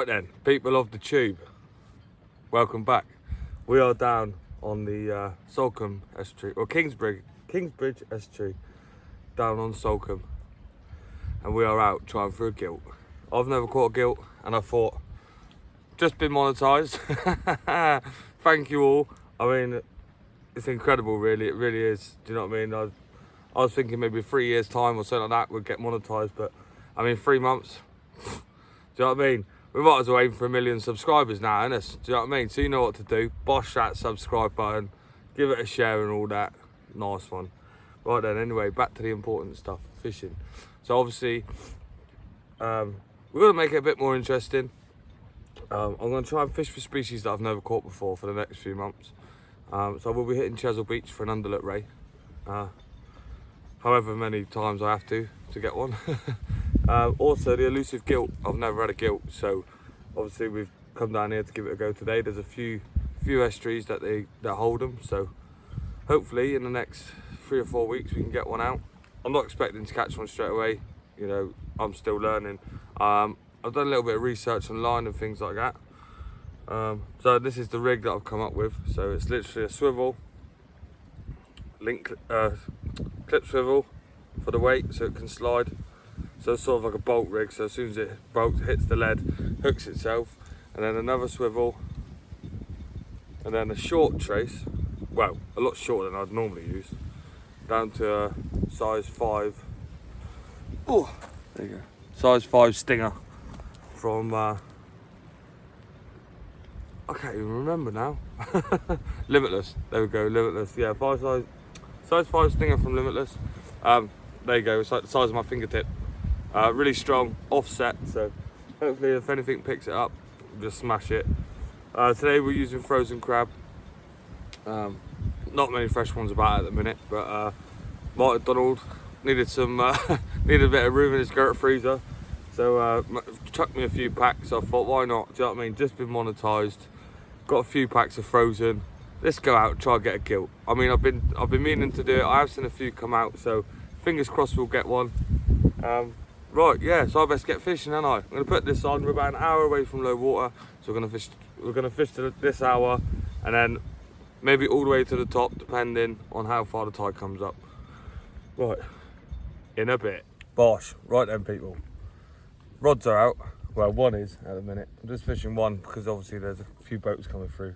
Right then, people of the tube, welcome back. We are down on the Salcombe estuary, or Kingsbridge estuary, down on Salcombe, and we are out trying for a gilt. I've never caught a gilt, and I thought, just been monetized. Thank you all. I mean, it's incredible, really. It really is. Do you know what I mean? I was thinking maybe 3 years' time or something like that would get monetized, but I mean, 3 months. Do you know what I mean? We might as well aim for 1 million subscribers now, innit? Do you know what I mean? So you know what to do. Bosh that subscribe button, give it a share and all that. Nice one. Right then, anyway, back to the important stuff, fishing. So obviously, we're going to make it a bit more interesting. I'm going to try and fish for species that I've never caught before for the next few months. So we'll be hitting Chesil Beach for an underlet ray. However many times I have to get one. Also the elusive gilt. I've never had a gilt, so obviously we've come down here to give it a go today. There's a few estuaries that hold them, so hopefully in the next 3 or 4 weeks we can get one out. I'm not expecting to catch one straight away, you know, I'm still learning. I've done a little bit of research online and things like that. So this is the rig that I've come up with. So it's literally a swivel, clip swivel for the weight so it can slide. So it's sort of like a bolt rig, so as soon as it hits the lead, hooks itself, and then another swivel, and then a short trace, well, a lot shorter than I'd normally use, down to a size 5, oh, there you go, size 5 stinger from, I can't even remember now, Limitless, there we go, Limitless, yeah, size 5 stinger from Limitless. There you go, it's like the size of my fingertip. Really strong, offset, so hopefully if anything picks it up, we'll just smash it. Today we're using frozen crab. Not many fresh ones about at the minute, but Martin Donald needed some needed a bit of room in his skirt freezer, so chucked me a few packs. So I thought, why not? Do you know what I mean? Just been monetized, got a few packs of frozen. Let's go out and try and get a gilt. I mean, I've been meaning to do it. I have seen a few come out, so fingers crossed we'll get one. Right, yeah, so I best get fishing, aren't I? I'm going to put this on. We're about an hour away from low water, so we're going to fish to this hour, and then maybe all the way to the top, depending on how far the tide comes up. Right, in a bit. Bosh, right then, people. Rods are out. Well, one is at the minute. I'm just fishing one because obviously there's a few boats coming through.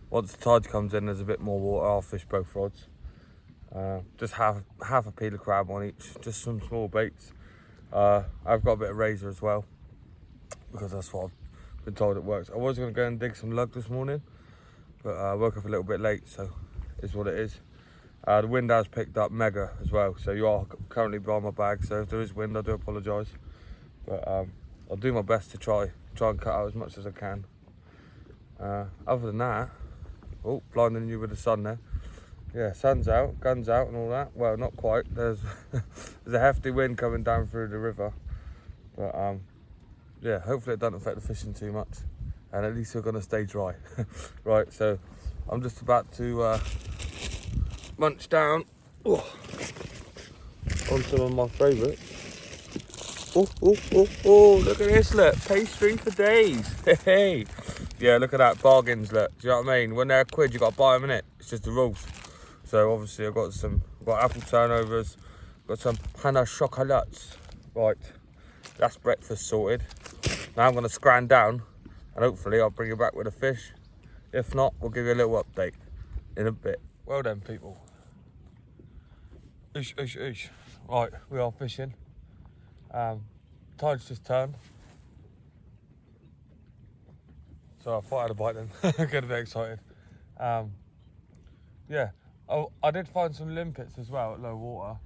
Once the tide comes in, there's a bit more water. I'll fish both rods. Just half a peel of crab on each, just some small baits. I've got a bit of razor as well, because that's what I've been told it works. I was going to go and dig some lug this morning, but I woke up a little bit late, so it's what it is. The wind has picked up mega as well, so you are currently by my bag, so if there is wind I do apologise. But I'll do my best to try and cut out as much as I can. Other than that, oh, blinding you with the sun there. Yeah, sun's out, guns out and all that. Well, not quite. There's a hefty wind coming down through the river. But yeah, hopefully it doesn't affect the fishing too much. And at least we're going to stay dry. Right, so I'm just about to munch down on some of my favourites. Oh, look at this, look. Pastry for days. Hey. Yeah, look at that. Bargains, look. Do you know what I mean? When they're a quid, you got to buy them, innit? It's just the rules. So obviously I've got apple turnovers, got some Hannah chocolates. Right, that's breakfast sorted. Now I'm going to scran down and hopefully I'll bring you back with a fish. If not, we'll give you a little update in a bit. Well then, people. Oosh. Right, we are fishing. Tide's just turned. So I thought I had a bite then. Get a bit excited. Yeah. Oh, I did find some limpets as well at low water,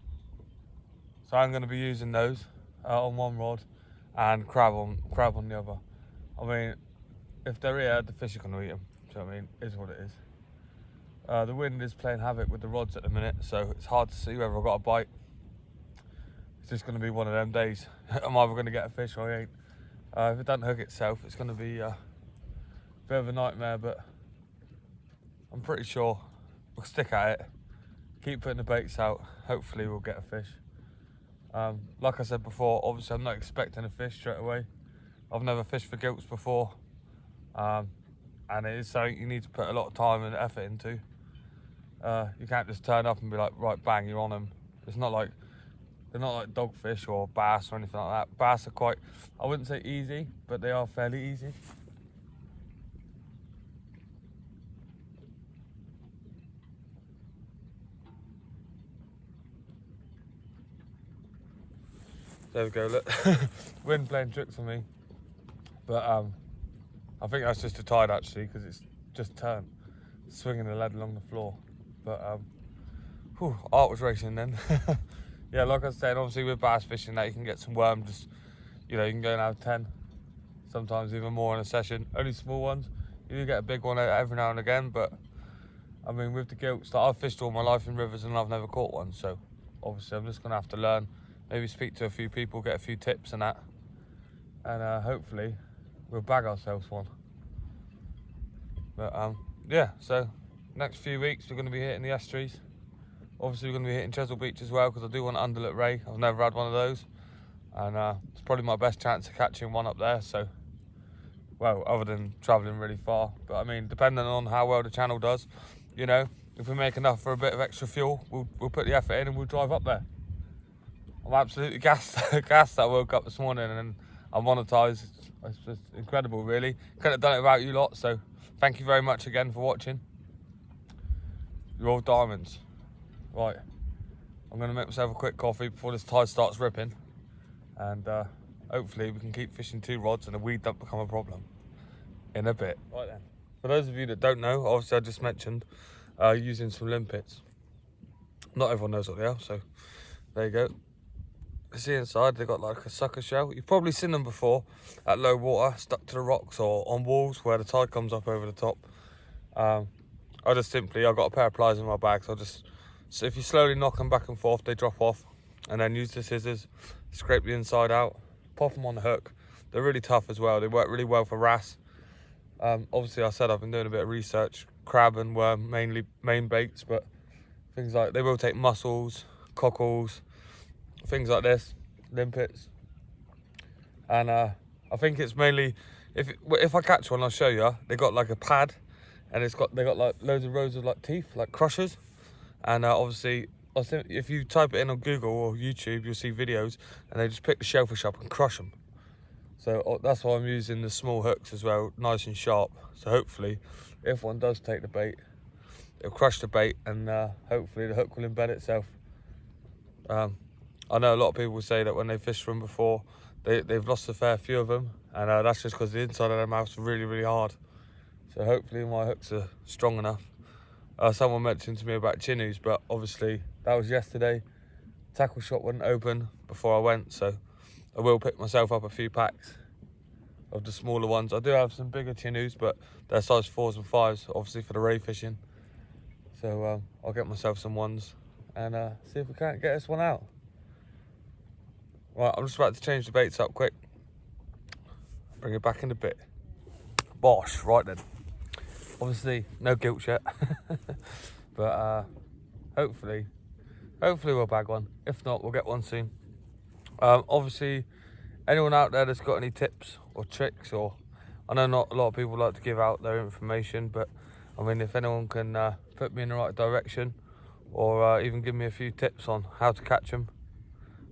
so I'm going to be using those on one rod and crab on the other. I mean, if they're here, the fish are going to eat them. So I mean, it is what it is. The wind is playing havoc with the rods at the minute, so it's hard to see whether I've got a bite. It's just going to be one of them days. I'm either going to get a fish or I ain't. If it doesn't hook itself, it's going to be a bit of a nightmare, but I'm pretty sure we'll stick at it, keep putting the baits out, hopefully we'll get a fish. Like I said before, obviously I'm not expecting a fish straight away, I've never fished for gilts before, and it is something you need to put a lot of time and effort into. You can't just turn up and be like, right, bang, you're on them. It's not like, they're not like dogfish or bass or anything like that. Bass are quite, I wouldn't say easy, but they are fairly easy. There we go, look. Wind playing tricks on me. But I think that's just a tide actually, because it's just turned, swinging the lead along the floor. But art was racing then. Yeah, like I said, obviously with bass fishing that you can get some worms, you can go and have 10, sometimes even more in a session. Only small ones. You do get a big one every now and again, but I mean with the gilts, I've fished all my life in rivers and I've never caught one, so obviously I'm just gonna have to learn, maybe speak to a few people, get a few tips and that, and hopefully we'll bag ourselves one. But yeah, so next few weeks we're going to be hitting the estuaries. Obviously we're going to be hitting Chesil Beach as well, because I do want an undulate ray. I've never had one of those, and it's probably my best chance of catching one up there. So, well, other than travelling really far, but I mean, depending on how well the channel does, if we make enough for a bit of extra fuel, we'll put the effort in and we'll drive up there. I'm absolutely gassed. Gassed. I woke up this morning and I'm monetized. It's just incredible, really. Couldn't have done it without you lot. So thank you very much again for watching. You're all diamonds. Right, I'm going to make myself a quick coffee before this tide starts ripping, and hopefully we can keep fishing 2 rods and the weed don't become a problem in a bit. Right then. For those of you that don't know, obviously I just mentioned using some limpets. Not everyone knows what they are, so there you go. You see inside they've got like a sucker shell. You've probably seen them before at low water, stuck to the rocks or on walls where the tide comes up over the top. I've got a pair of pliers in my bag, so if you slowly knock them back and forth, they drop off, and then use the scissors, scrape the inside out, pop them on the hook. They're really tough as well. They work really well for wrasse. Obviously I said I've been doing a bit of research. Crab and worm main baits, but things like, they will take mussels, cockles, things like this, limpets, and I think it's mainly, if I catch one, I'll show you. They got like a pad, and they got like loads of rows of like teeth, like crushers, and obviously if you type it in on Google or YouTube, you'll see videos, and they just pick the shellfish up and crush them. So that's why I'm using the small hooks as well, nice and sharp. So hopefully, if one does take the bait, it'll crush the bait, and hopefully the hook will embed itself. I know a lot of people say that when they fished from before, they've lost a fair few of them, and that's just because the inside of their mouth's really, really hard. So hopefully my hooks are strong enough. Someone mentioned to me about chinnoos, but obviously that was yesterday. Tackle shop wasn't open before I went, so I will pick myself up a few packs of the smaller ones. I do have some bigger chinnoos, but they're size 4s and 5s, obviously for the ray fishing. So I'll get myself some ones and see if we can't get this one out. Right, I'm just about to change the baits up quick. Bring it back in a bit. Bosh, right then. Obviously, no gilts yet. But hopefully we'll bag one. If not, we'll get one soon. Obviously, anyone out there that's got any tips or tricks, or I know not a lot of people like to give out their information, but I mean, if anyone can put me in the right direction, or even give me a few tips on how to catch them,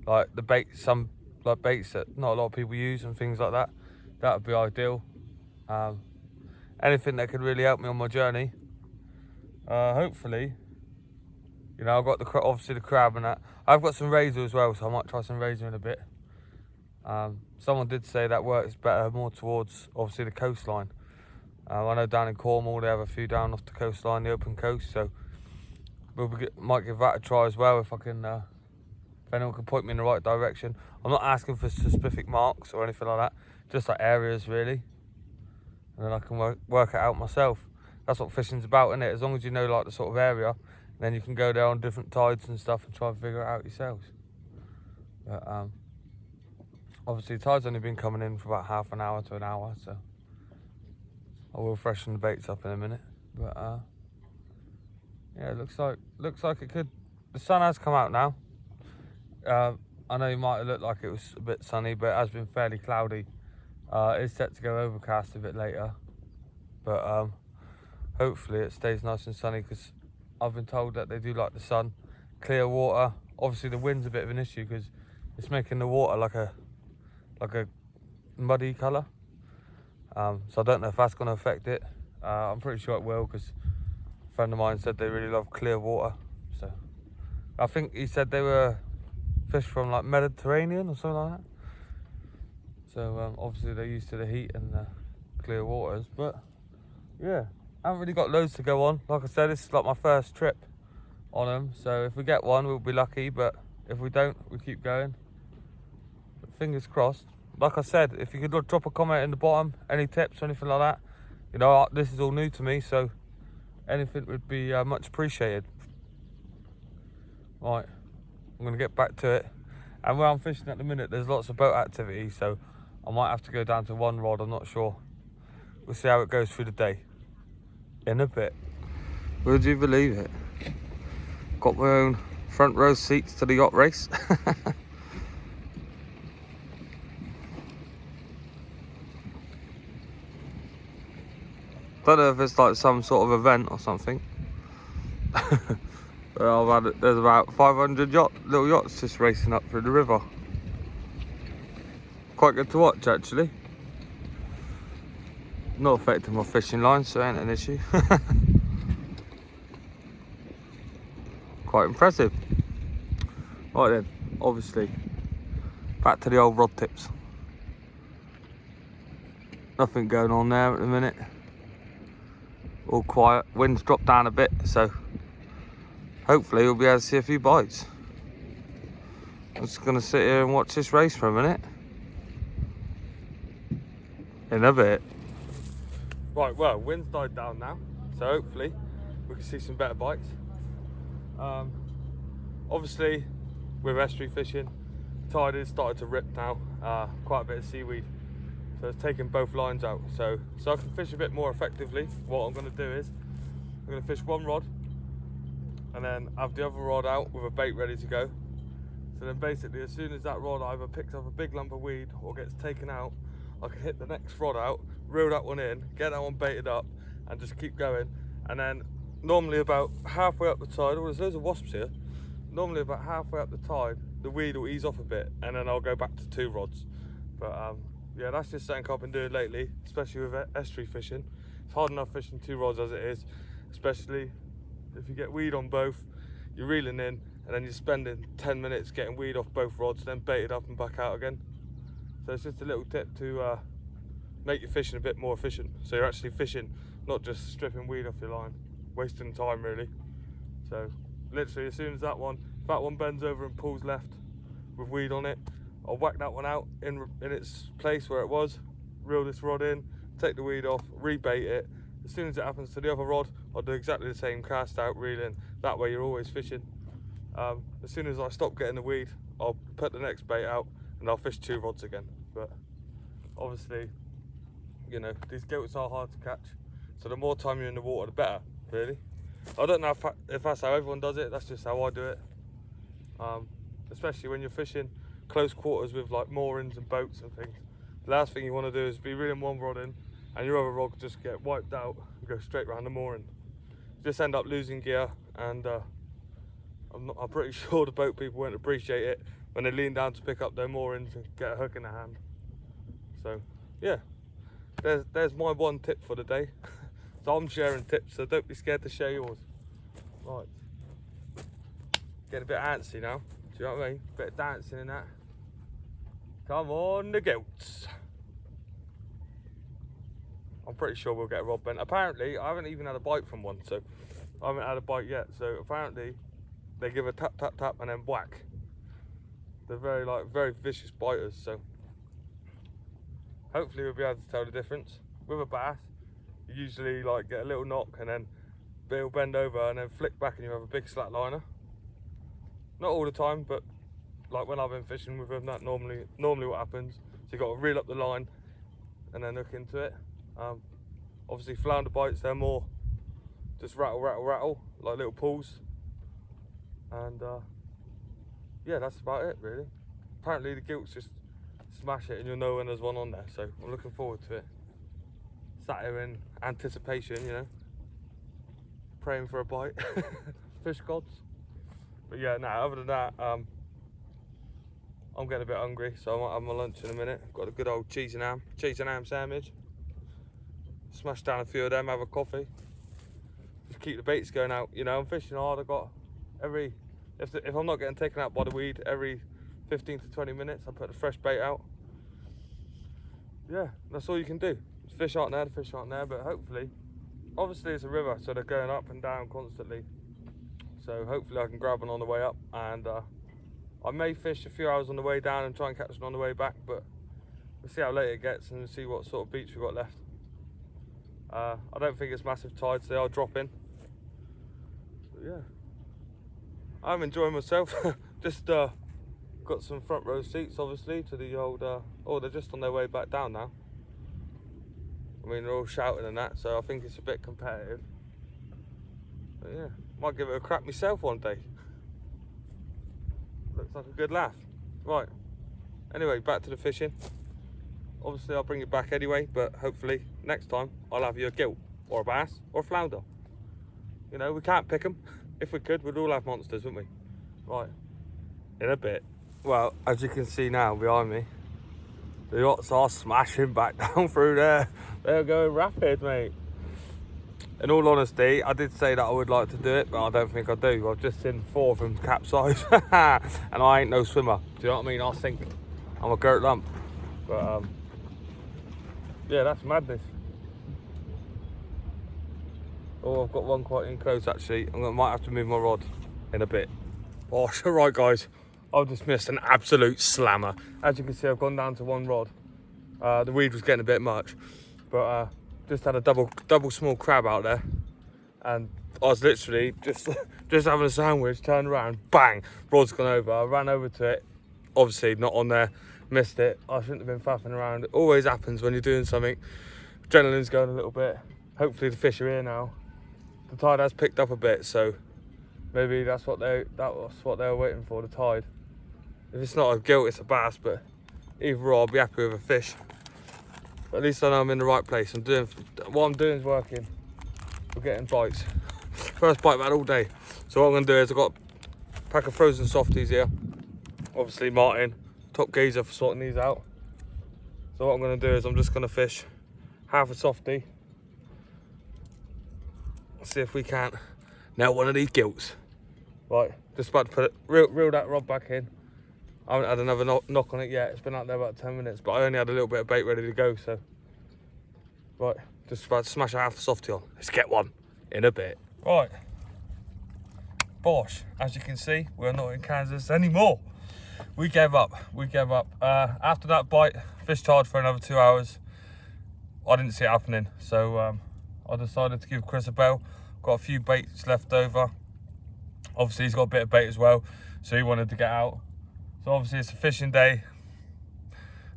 like the baits, some like baits that not a lot of people use and things like that, that would be ideal. Anything that could really help me on my journey. Hopefully, I've got obviously the crab and that. I've got some razor as well, so I might try some razor in a bit. Someone did say that works better more towards obviously the coastline. I know down in Cornwall they have a few down off the coastline, the open coast, so might give that a try as well if I can. If anyone can point me in the right direction. I'm not asking for specific marks or anything like that, just like areas really, and then I can work it out myself. That's what fishing's about, isn't it? As long as you know like the sort of area, then you can go there on different tides and stuff and try and figure it out yourselves. But obviously the tide's only been coming in for about half an hour to an hour, so I will freshen the baits up in a minute. But yeah, it looks like it could. The sun has come out now. I know it might look like it was a bit sunny, but it has been fairly cloudy It's set to go overcast a bit later, but hopefully it stays nice and sunny, because I've been told that they do like the sun. Clear water. Obviously the wind's a bit of an issue because it's making the water like a muddy colour. So I don't know if that's going to affect it. I'm pretty sure it will, because a friend of mine said they really love clear water. So I think he said they were fish from like Mediterranean or something like that. So obviously they're used to the heat and the clear waters. But yeah, I haven't really got loads to go on. Like I said, this is like my first trip on them. So if we get one, we'll be lucky. But if we don't, we keep going. But fingers crossed. Like I said, if you could drop a comment in the bottom, any tips or anything like that. You know, this is all new to me, so anything would be much appreciated. Right, I'm gonna get back to it. And where I'm fishing at the minute, there's lots of boat activity, so I might have to go down to one rod, I'm not sure. We'll see how it goes through the day. In a bit. Would you believe it? Got my own front row seats to the yacht race. Don't know if it's like some sort of event or something. But there's about 500 little yachts just racing up through the river. Quite good to watch, actually. Not affecting my fishing line, so it ain't an issue. Quite impressive. Right then, obviously, back to the old rod tips. Nothing going on there at the minute. All quiet. Wind's dropped down a bit, so hopefully we'll be able to see a few bites. I'm just going to sit here and watch this race for a minute. In a bit. Right, well, wind's died down now, so hopefully we can see some better bites. Obviously, with estuary fishing, tide has started to rip now. Quite a bit of seaweed, so it's taking both lines out. So I can fish a bit more effectively. What I'm going to do is I'm going to fish one rod and then have the other rod out with a bait ready to go. So then basically, as soon as that rod either picks up a big lump of weed or gets taken out, I can hit the next rod out, reel that one in, get that one baited up, and just keep going. And then normally about halfway up the tide, oh, there's loads of wasps here. Normally about halfway up the tide, the weed will ease off a bit, and then I'll go back to 2 rods. But yeah, that's just something I've been doing lately, especially with estuary fishing. It's hard enough fishing 2 rods as it is, especially if you get weed on both, you're reeling in, and then you're spending 10 minutes getting weed off both rods, then baited up and back out again. So it's just a little tip to make your fishing a bit more efficient. So you're actually fishing, not just stripping weed off your line, wasting time really. So literally as soon as that one bends over and pulls left with weed on it, I'll whack that one out in its place where it was, reel this rod in, take the weed off, rebait it. As soon as it happens to the other rod, I'll do exactly the same, cast out, reel in. That way you're always fishing. As soon as I stop getting the weed, I'll put the next bait out and I'll fish 2 rods again. But obviously, you know, these gilts are hard to catch, so the more time you're in the water, the better, really. I don't know if that's how everyone does it, that's just how I do it. Especially when you're fishing close quarters with like moorings and boats and things. The last thing you want to do is be reeling one rod in and your other rod just get wiped out and go straight around the mooring. You just end up losing gear, and I'm pretty sure the boat people won't appreciate it when they lean down to pick up their moorings and get a hook in their hand. So yeah, there's my one tip for the day. So I'm sharing tips, so don't be scared to share yours. Right, getting a bit antsy now, do you know what I mean? Bit of dancing in that. Come on the gilts. I'm pretty sure we'll get a rod bent. Apparently I haven't even had a bite from one, so I haven't had a bite yet. So apparently they give a tap tap tap and then whack. They're very vicious biters, so hopefully we'll be able to tell the difference. With a bass, you usually like get a little knock and then they'll bend over and then flick back and you have a big slack liner. Not all the time, but like when I've been fishing with them, that normally what happens. So you got to reel up the line and then hook into it. Obviously flounder bites, they're more just rattle rattle rattle, like little pulls. And yeah, that's about it really. Apparently the gilts just smash it and you'll know when there's one on there. So I'm looking forward to it. Sat here in anticipation, you know, praying for a bite. Fish gods. But yeah, no, other than that, I'm getting a bit hungry, so I might have my lunch in a minute. Got a good old cheese and ham sandwich. Smash down a few of them, have a coffee. Just keep the baits going out. You know, I'm fishing hard. I've got if I'm not getting taken out by the weed, every 15 to 20 minutes I put the fresh bait out. Yeah, that's all you can do. The fish aren't there, but hopefully, obviously it's a river, so they're going up and down constantly. So hopefully I can grab one on the way up, and I may fish a few hours on the way down and try and catch one on the way back, but we'll see how late it gets and see what sort of beach we've got left. I don't think it's massive tides, they are dropping. But yeah, I'm enjoying myself. Just got some front row seats, obviously, to the old, oh, they're just on their way back down now. I mean, they're all shouting and that, so I think it's a bit competitive. But yeah, might give it a crack myself one day. Looks like a good laugh. Right, anyway, back to the fishing. Obviously I'll bring it back anyway, but hopefully next time I'll have you a gilt or a bass or a flounder. You know, we can't pick them. If we could, we'd all have monsters, wouldn't we? Right, in a bit. Well, as you can see now behind me, the yachts are smashing back down through there. They're going rapid, mate. In all honesty, I did say that I would like to do it, but I don't think I do. I've just seen 4 of them capsize, and I ain't no swimmer. Do you know what I mean? I'll sink. I'm a girt lump. But yeah, that's madness. Oh, I've got one quite in close actually. Might have to move my rod in a bit. Oh, right guys, I've just missed an absolute slammer. As you can see, I've gone down to one rod. The weed was getting a bit much, but just had a double small crab out there, and I was literally just having a sandwich, turned around, bang, rod's gone over. I ran over to it, obviously not on there, missed it. I shouldn't have been faffing around. It always happens when you're doing something. Adrenaline's going a little bit. Hopefully the fish are here now. The tide has picked up a bit, so maybe that was what they were waiting for, the tide. If it's not a gilt, it's a bass, but either or, I'll be happy with a fish. But at least I know I'm in the right place. What I'm doing is working. We're getting bites. First bite I've had all day. So what I'm going to do is I've got a pack of frozen softies here. Obviously Martin, top geezer for sorting these out. So what I'm going to do is I'm just going to fish half a softie. See if we can't nail one of these gilts. Right, just about to put it, reel that rod back in. I haven't had another knock on it yet. It's been out there about 10 minutes, but I only had a little bit of bait ready to go, so. Right, just about to smash a half a softie on. Let's get one in a bit. Right, Bosh, as you can see, we're not in Kansas anymore. We gave up. After that bite, fish charged for another 2 hours. I didn't see it happening, so I decided to give Chris a bell. Got a few baits left over. Obviously he's got a bit of bait as well, so he wanted to get out. So obviously it's a fishing day,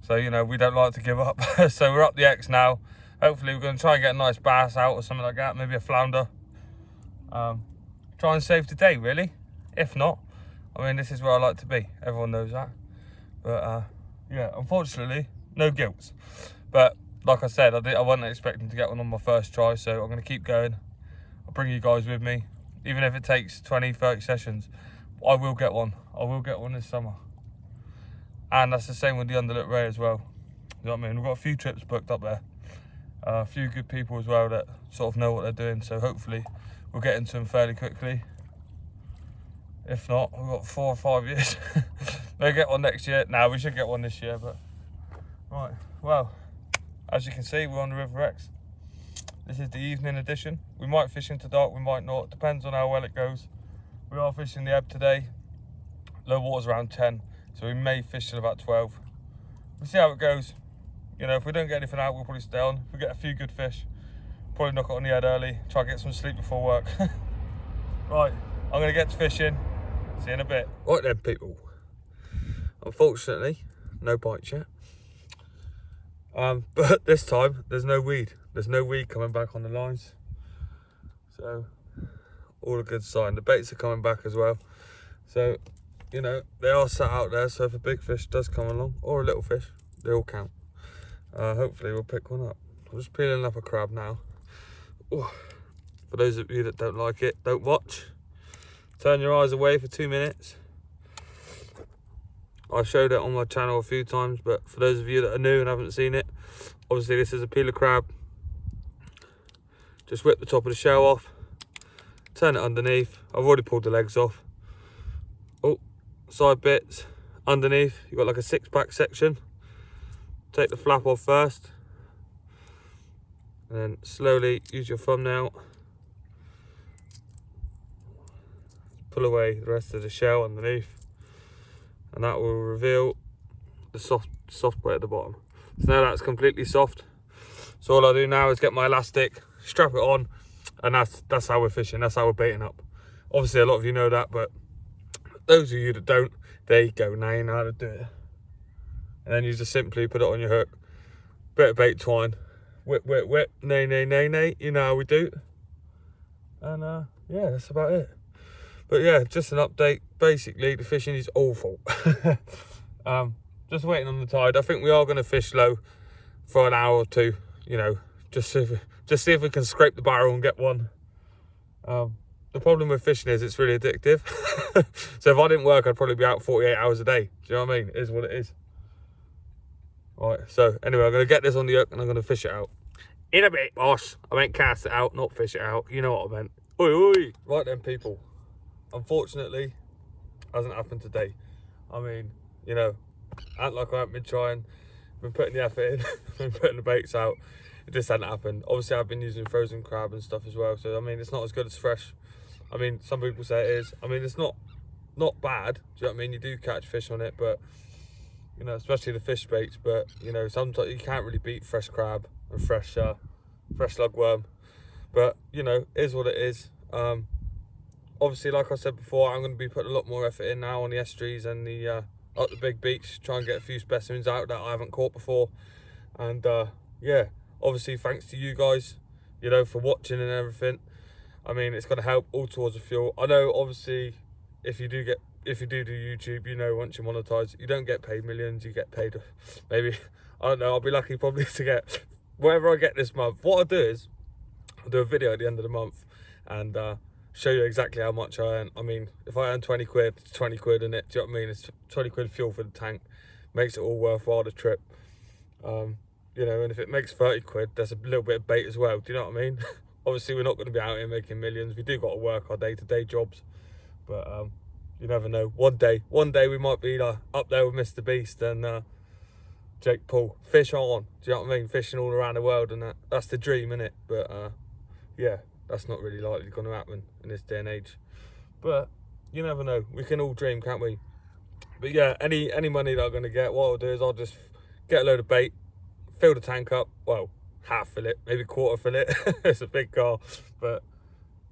so you know, we don't like to give up. So we're up the X now. Hopefully we're going to try and get a nice bass out or something like that, maybe a flounder. Try and save the day really. If not, I mean, this is where I like to be, everyone knows that. But yeah, unfortunately no gilts, but like I said, I wasn't expecting to get one on my first try, so I'm going to keep going. I'll bring you guys with me, even if it takes 20-30 sessions. I will get one. I will get one this summer. And that's the same with the Underlit Ray as well. You know what I mean? We've got a few trips booked up there. A few good people as well that sort of know what they're doing, so hopefully we'll get into them fairly quickly. If not, we've got 4 or 5 years. Maybe get one next year. Nah, we should get one this year, but... Right, well, as you can see, we're on the River X. This is the evening edition. We might fish into dark, we might not. Depends on how well it goes. We are fishing the ebb today. Low water's around 10, so we may fish till about 12. We'll see how it goes. You know, if we don't get anything out, we'll probably stay on. If we get a few good fish, probably knock it on the head early, try and get some sleep before work. Right, I'm going to get to fishing. See you in a bit. Right then, people. Unfortunately, no bites yet. But this time, there's no weed. There's no weed coming back on the lines. So, all a good sign. The baits are coming back as well. So, you know, they are sat out there, so if a big fish does come along, or a little fish, They all count. Hopefully we'll pick one up. I'm just peeling up a crab now. Ooh. For those of you that don't like it, don't watch. Turn your eyes away for 2 minutes. I showed it on my channel a few times, but for those of you that are new and haven't seen it, obviously this is a peeler crab. Just whip the top of the shell off, turn it underneath. I've already pulled the legs off. Oh, side bits underneath. You've got like a 6-pack section. Take the flap off first, and then slowly use your thumbnail. Pull away the rest of the shell underneath, and that will reveal the soft bit at the bottom. So now that's completely soft. So all I do now is get my elastic, strap it on, and that's how we're fishing. That's how we're baiting up. Obviously, a lot of you know that, but those of you that don't, there you go. Now you know how to do it. And then you just simply put it on your hook, bit of bait twine, whip, whip, whip, nay, nay, nay, nay. You know how we do. And yeah, that's about it. But yeah, just an update. Basically, the fishing is awful. Just waiting on the tide. I think we are going to fish low for an hour or two. You know, just see if we can scrape the barrel and get one. The problem with fishing is it's really addictive. So if I didn't work, I'd probably be out 48 hours a day. Do you know what I mean? It is what it is. Right, so anyway, I'm going to get this on the hook and I'm going to fish it out. In a bit, boss. I meant cast it out, not fish it out. You know what I meant. Oi, oi. Right then, people. Unfortunately, hasn't happened today. I mean, you know, act like I haven't been trying, been putting the effort in, been putting the baits out. It just hasn't happened. Obviously, I've been using frozen crab and stuff as well. So, I mean, it's not as good as fresh. I mean, some people say it is. I mean, it's not bad. Do you know what I mean? You do catch fish on it, but, you know, especially the fish baits. But, you know, sometimes you can't really beat fresh crab and fresh lugworm. But, you know, it is what it is. Obviously, like I said before, I'm going to be putting a lot more effort in now on the estuaries and the up the big beach, try and get a few specimens out that I haven't caught before. And yeah, obviously thanks to you guys, you know, for watching and everything. I mean, it's going to help all towards the fuel. I know, obviously, if you do do YouTube, you know, once you monetize, you don't get paid millions. You get paid maybe, I don't know. I'll be lucky probably to get whatever I get this month. What I'll do is I'll do a video at the end of the month and show you exactly how much I earn. I mean, if I earn 20 quid, it's 20 quid in it. Do you know what I mean? It's 20 quid fuel for the tank. Makes it all worthwhile, the trip. You know, and if it makes 30 quid, there's a little bit of bait as well. Do you know what I mean? Obviously, we're not going to be out here making millions. We do got to work our day-to-day jobs. But you never know. One day we might be up there with Mr. Beast and Jake Paul. Fish on. Do you know what I mean? Fishing all around the world and that's the dream, innit? But yeah. That's not really likely going to happen in this day and age. But you never know. We can all dream, can't we? But yeah, any money that I'm going to get, what I'll do is I'll just get a load of bait, fill the tank up. Well, half fill it, maybe quarter fill it. It's a big car. But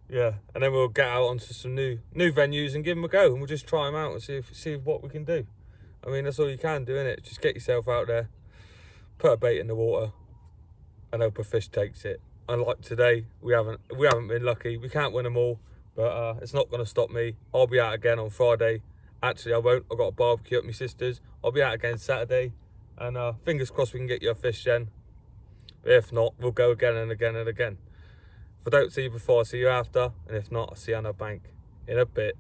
yeah, and then we'll get out onto some new venues and give them a go. And we'll just try them out and see what we can do. I mean, that's all you can do, innit? Just get yourself out there, put a bait in the water, and hope a fish takes it. And like today, we haven't been lucky. We can't win them all, but it's not going to stop me. I'll be out again on Friday. Actually, I won't. I've got a barbecue at my sister's. I'll be out again Saturday, and fingers crossed we can get you a fish then. But if not, we'll go again and again and again. If I don't see you before, I'll see you after, and if not, I'll see you on the bank in a bit.